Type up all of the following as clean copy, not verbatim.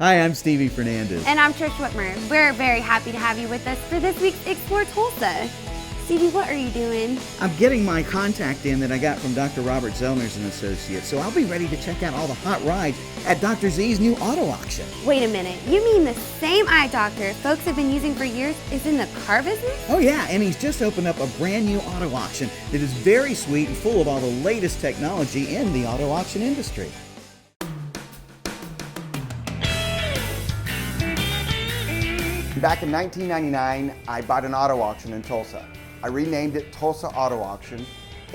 Hi, I'm Stevie Fernandez. And I'm Trish Whitmer. We're very happy to have you with us for this week's Explore Tulsa. Stevie, what are you doing? I'm getting my contact in that I got from Dr. Robert Zellner's and Associates, so I'll be ready to check out all the hot rides at Dr. Z's new auto auction. Wait a minute, you mean the same eye doctor folks have been using for years is in the car business? Oh yeah, and he's just opened up a brand new auto auction that is very sweet and full of all the latest technology in the auto auction industry. Back in 1999, I bought an auto auction in Tulsa. I renamed it Tulsa Auto Auction,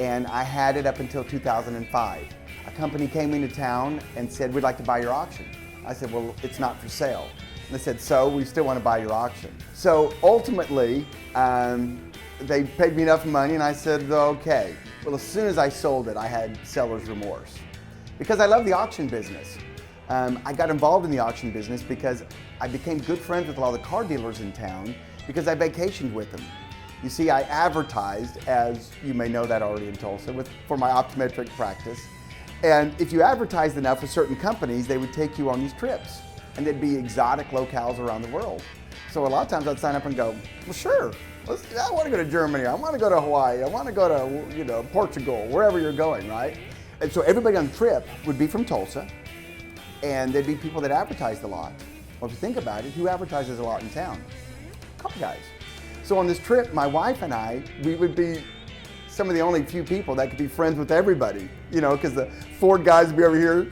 and I had it up until 2005. A company came into town and said, "We'd like to buy your auction." I said, "Well, it's not for sale." And they said, "So, we still want to buy your auction." So ultimately, they paid me enough money and I said, "Okay." Well, as soon as I sold it, I had seller's remorse because I love the auction business. I got involved in the auction business because I became good friends with a lot of the car dealers in town because I vacationed with them. You see, I advertised, as you may know that already in Tulsa, for my optometric practice. And if you advertised enough with certain companies, they would take you on these trips. And they'd be exotic locales around the world. So a lot of times I'd sign up and go, "Well, sure, I want to go to Germany, I want to go to Hawaii, I want to go to Portugal, wherever you're going, right?" And so everybody on the trip would be from Tulsa, and there'd be people that advertised a lot. Well, if you think about it, who advertises a lot in town? A couple guys. So on this trip, my wife and I, we would be some of the only few people that could be friends with everybody, because the Ford guys would be over here,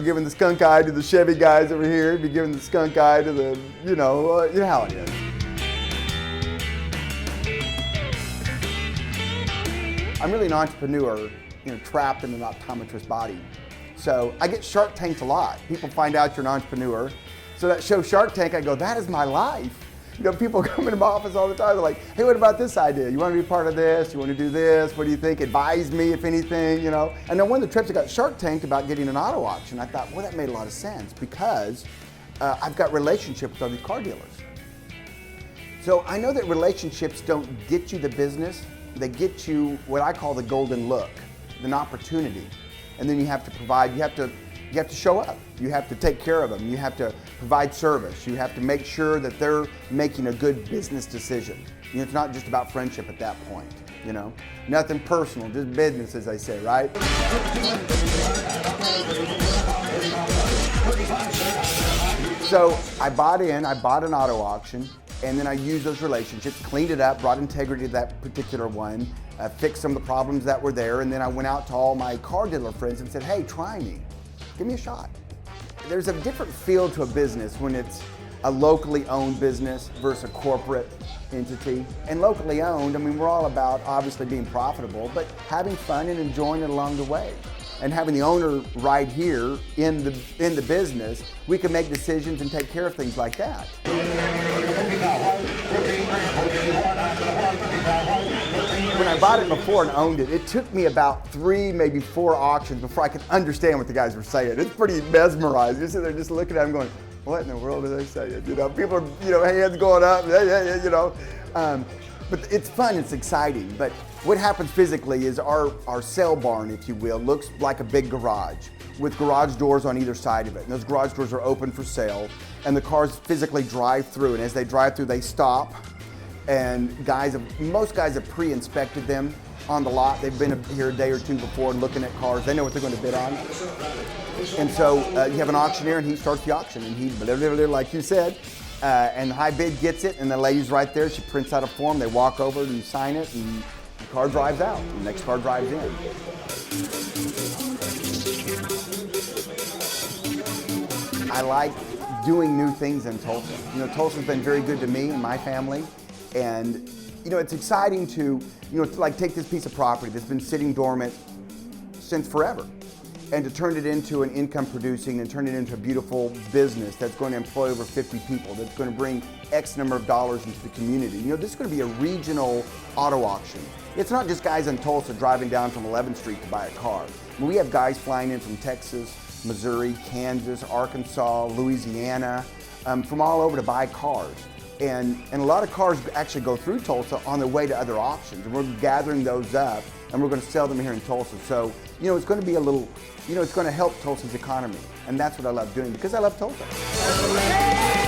giving the skunk eye to the Chevy guys over here, be giving the skunk eye to the, you know how it is. I'm really an entrepreneur, trapped in an optometrist body. So I get Shark Tanked a lot. People find out you're an entrepreneur. So that show Shark Tank, I go, that is my life. People come into my office all the time. They're like, "Hey, what about this idea? You want to be part of this? You want to do this? What do you think? Advise me if anything, And then one of the trips I got Shark Tanked about getting an auto auction. I thought, well, that made a lot of sense because I've got relationships with other car dealers. So I know that relationships don't get you the business. They get you what I call the golden look, an opportunity. And then you have to provide, you have to show up. You have to take care of them. You have to provide service. You have to make sure that they're making a good business decision. It's not just about friendship at that point, Nothing personal, just business, as they say, right? So I bought an auto auction, and then I used those relationships, cleaned it up, brought integrity to that particular one, fixed some of the problems that were there, and then I went out to all my car dealer friends and said, "Hey, try me. Give me a shot." There's a different feel to a business when it's a locally owned business versus a corporate entity. And locally owned, we're all about obviously being profitable, but having fun and enjoying it along the way. And having the owner right here in the business, we can make decisions and take care of things like that. When I bought it before and owned it, it took me about 3, maybe 4 auctions before I could understand what the guys were saying. It's pretty mesmerizing. You're sitting there just looking at them going, "What in the world are they saying?" People are, hands going up, But it's fun, it's exciting. But what happens physically is our sale barn, if you will, looks like a big garage with garage doors on either side of it. And those garage doors are open for sale. And the cars physically drive through. And as they drive through, they stop. And most guys have pre-inspected them on the lot. They've been here a day or two before looking at cars. They know what they're going to bid on. And so you have an auctioneer, and he starts the auction. And he, like you said, and the high bid gets it, and the lady's right there. She prints out a form. They walk over and sign it, and the car drives out. And the next car drives in. I like doing new things in Tulsa. Tulsa's been very good to me and my family. And, it's exciting to, take this piece of property that's been sitting dormant since forever, and to turn it into an income producing and turn it into a beautiful business that's going to employ over 50 people, that's going to bring X number of dollars into the community. This is going to be a regional auto auction. It's not just guys in Tulsa driving down from 11th Street to buy a car. We have guys flying in from Texas, Missouri, Kansas, Arkansas, Louisiana, from all over to buy cars. And a lot of cars actually go through Tulsa on their way to other auctions. And we're gathering those up and we're going to sell them here in Tulsa. So, it's going to be a little, it's going to help Tulsa's economy. And that's what I love doing because I love Tulsa.